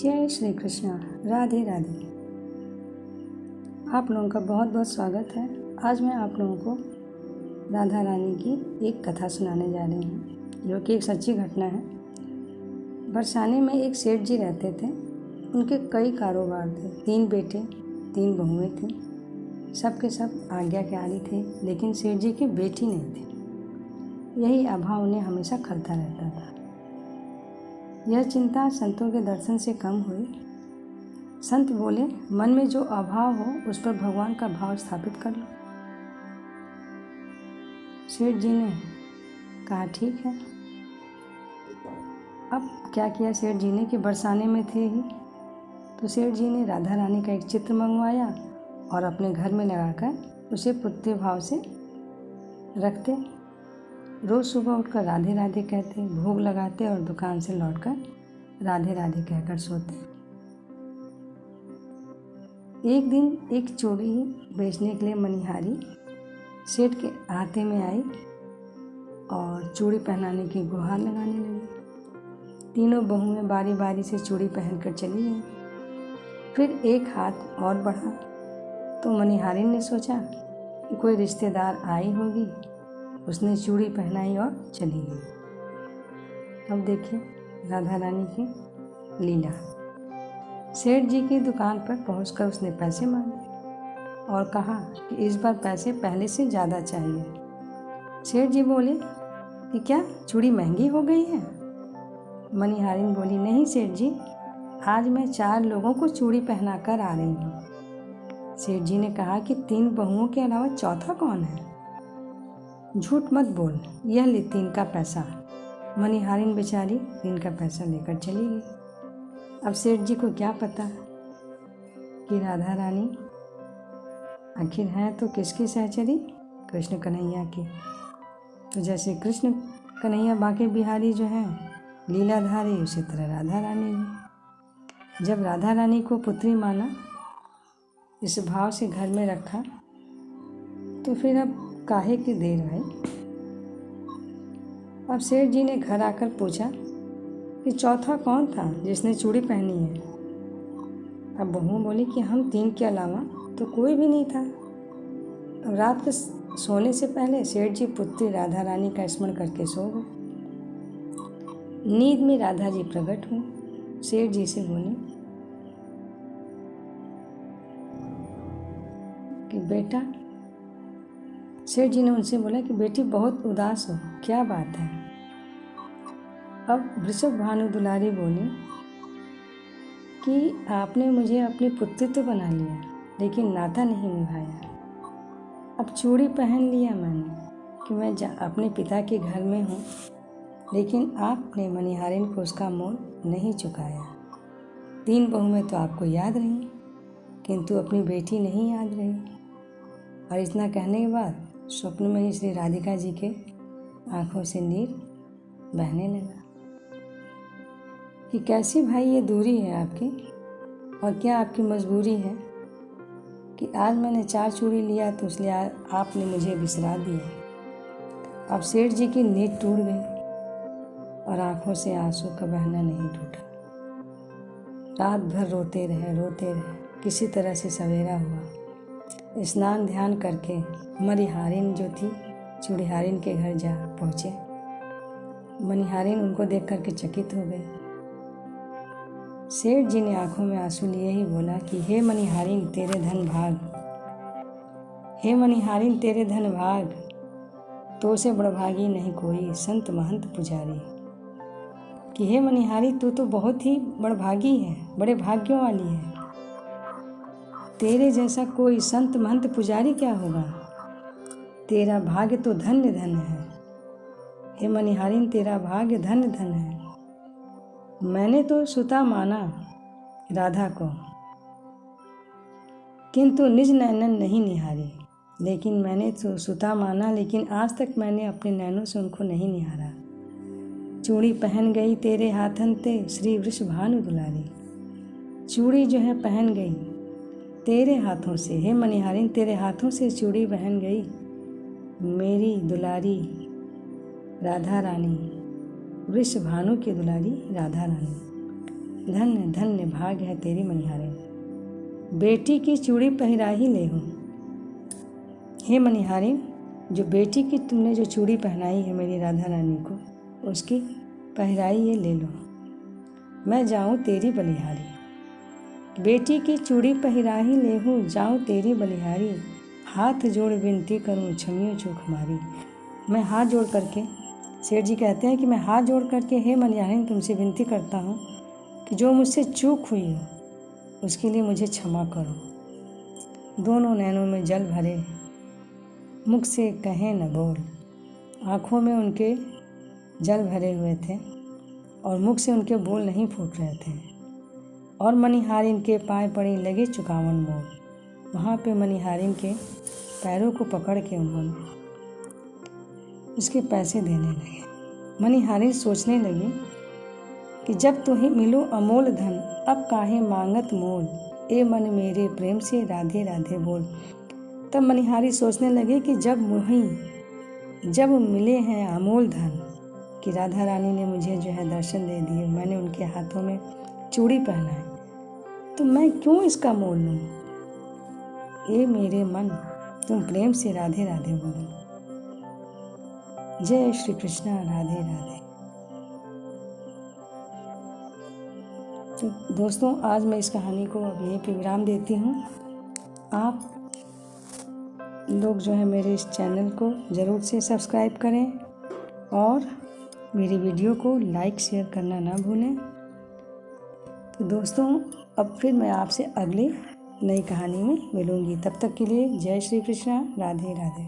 जय श्री कृष्णा। राधे राधे। आप लोगों का बहुत बहुत स्वागत है। आज मैं आप लोगों को राधा रानी की एक कथा सुनाने जा रही हूँ, जो कि एक सच्ची घटना है। बरसाने में एक सेठ जी रहते थे। उनके कई कारोबार थे, 3 बेटे 3 बहुएं थीं। सबके सब आज्ञाकारी थे, लेकिन सेठ जी की बेटी नहीं थी। यही अभाव उन्हें हमेशा खलता रहता था। यह चिंता संतों के दर्शन से कम हुई। संत बोले, मन में जो अभाव हो उस पर भगवान का भाव स्थापित कर लो। सेठ जी ने कहा, ठीक है। अब क्या किया सेठ जी ने कि बरसाने में थे ही तो सेठ जी ने राधा रानी का एक चित्र मंगवाया और अपने घर में लगाकर उसे पुत्र भाव से रखते। रोज़ सुबह उठकर राधे राधे कहते, भोग लगाते और दुकान से लौटकर राधे राधे कहकर सोते। एक दिन एक चूड़ी बेचने के लिए मनिहारी सेठ के हाथे में आई और चूड़ी पहनाने की गुहार लगाने लगी। तीनों बहुएं बारी बारी से चूड़ी पहनकर चली गईं। फिर एक हाथ और बढ़ा तो मनिहारी ने सोचा कि कोई रिश्तेदार आई होगी। उसने चूड़ी पहनाई और चली गई। अब देखिए राधा रानी की लीला। सेठ जी की दुकान पर पहुंचकर उसने पैसे मांगे और कहा कि इस बार पैसे पहले से ज़्यादा चाहिए। सेठ जी बोले कि क्या चूड़ी महंगी हो गई है? मनिहारिन बोली, नहीं सेठ जी, आज मैं 4 लोगों को चूड़ी पहना कर आ रही हूँ। सेठ जी ने कहा कि 3 बहुओं के अलावा चौथा कौन है? झूठ मत बोल, यह ले 3 का पैसा। मनिहारिन बेचारी 3 का पैसा लेकर चली गई। अब सेठ जी को क्या पता कि राधा रानी आखिर है तो किसकी सहचरी? कृष्ण कन्हैया की। तो जैसे कृष्ण कन्हैया बांके बिहारी जो हैं लीलाधारी, उसी तरह राधा रानी भी। जब राधा रानी को पुत्री माना, इस भाव से घर में रखा, तो फिर अब काहे की देर भाई। अब सेठ जी ने घर आकर पूछा कि चौथा कौन था जिसने चूड़ी पहनी है? अब बहू बोली कि हम 3 के अलावा तो कोई भी नहीं था। अब रात के सोने से पहले सेठ जी पुत्री राधा रानी का स्मरण करके सो गए। नींद में राधा जी प्रकट हुई। सेठ जी से बोली कि बेटा, सेठ जी ने उनसे बोला कि बेटी बहुत उदास हो, क्या बात है? अब वृषभ भानु दुलारी बोली कि आपने मुझे अपनी पुत्री तो बना लिया, लेकिन नाता नहीं निभाया। अब चूड़ी पहन लिया मैंने कि मैं अपने पिता के घर में हूँ, लेकिन आपने मनिहारिन को उसका मोल नहीं चुकाया। 3 बहुएं तो आपको याद रही, किंतु अपनी बेटी नहीं याद रही। और इतना कहने के बाद स्वप्न में ही श्री राधिका जी के आंखों से नीर बहने लगा कि कैसी भाई ये दूरी है आपकी, और क्या आपकी मजबूरी है कि आज मैंने 4 चूड़ी लिया तो इसलिए आपने मुझे बिसरा दिया। अब सेठ जी की नींद टूट गई और आंखों से आंसू का बहना नहीं टूटा। रात भर रोते रहे, किसी तरह से सवेरा हुआ। स्नान ध्यान करके मनिहारिन जो थी चूड़ीहारिन के घर जा पहुँचे। मनिहारिन उनको देख करके चकित हो गई। सेठ जी ने आंखों में आंसू लिए ही बोला कि हे मनिहारिन तेरे धन भाग, हे मनिहारिन तेरे धन भाग, तो से बड़भागी नहीं कोई संत महंत पुजारी। कि हे मनिहारी, तू तो बहुत ही बड़भागी है, बड़े भाग्यों वाली है। तेरे जैसा कोई संत महंत पुजारी क्या होगा? तेरा भाग्य तो धन्य धन है। हे मनिहारिन, तेरा भाग्य धन्य धन है। मैंने तो सुता माना राधा को, किंतु निज नैनन नहीं निहारी। लेकिन मैंने तो सुता माना, लेकिन आज तक मैंने अपने नैनों से उनको नहीं निहारा। चूड़ी पहन गई तेरे हाथन ते श्री वृषभानु दुलारी। चूड़ी जो है पहन गई तेरे हाथों से, हे मनिहारिन तेरे हाथों से चूड़ी पहन गई मेरी दुलारी राधा रानी, वृषभानु की दुलारी राधा रानी। धन्य धन्य भाग्य है तेरी मनिहारी, बेटी की चूड़ी पहराही ले हूँ। हे मनिहारी, जो बेटी की तुमने जो चूड़ी पहनाई है मेरी राधा रानी को, उसकी पहराई ये ले लो। मैं जाऊँ तेरी बलिहारी, बेटी की चूड़ी पहराही ले हूँ, जाऊँ तेरी बलिहारी, हाथ जोड़ विनती करूँ क्षमियो चूक हमारी। मैं हाथ जोड़ करके, सेठ जी कहते हैं कि मैं हाथ जोड़ करके हे मनिहारी तुमसे विनती करता हूँ कि जो मुझसे चूक हुई हो उसके लिए मुझे क्षमा करो। दोनों नैनों में जल भरे, मुख से कहें न बोल, आँखों में उनके जल भरे हुए थे और मुख से उनके बोल नहीं फूट रहे थे। और मनिहारिन के पाए पड़े लगे चुकावन मोल, वहाँ पे मनिहारिन के पैरों को पकड़ के उन्होंने उसके पैसे देने लगे। मनिहारिन सोचने लगी कि जब तुम्हें मिलो अमोल धन, अब काहे मांगत मोल, ए मन मेरे प्रेम से राधे राधे बोल। तब मनिहारी सोचने लगे कि जब मिले हैं अमोल धन, कि राधा रानी ने मुझे जो है दर्शन दे दिए, मैंने उनके हाथों में चूड़ी पहना है, तो मैं क्यों इसका मोल लूँ। ए मेरे मन तुम प्रेम से राधे राधे बोलो। जय श्री कृष्णा, राधे राधे। तो दोस्तों, आज मैं इस कहानी को अब यहीं पे विराम देती हूँ। आप लोग जो है मेरे इस चैनल को ज़रूर से सब्सक्राइब करें और मेरी वीडियो को लाइक शेयर करना ना भूलें। तो दोस्तों, अब फिर मैं आपसे अगली नई कहानी में मिलूँगी। तब तक के लिए जय श्री कृष्णा, राधे राधे।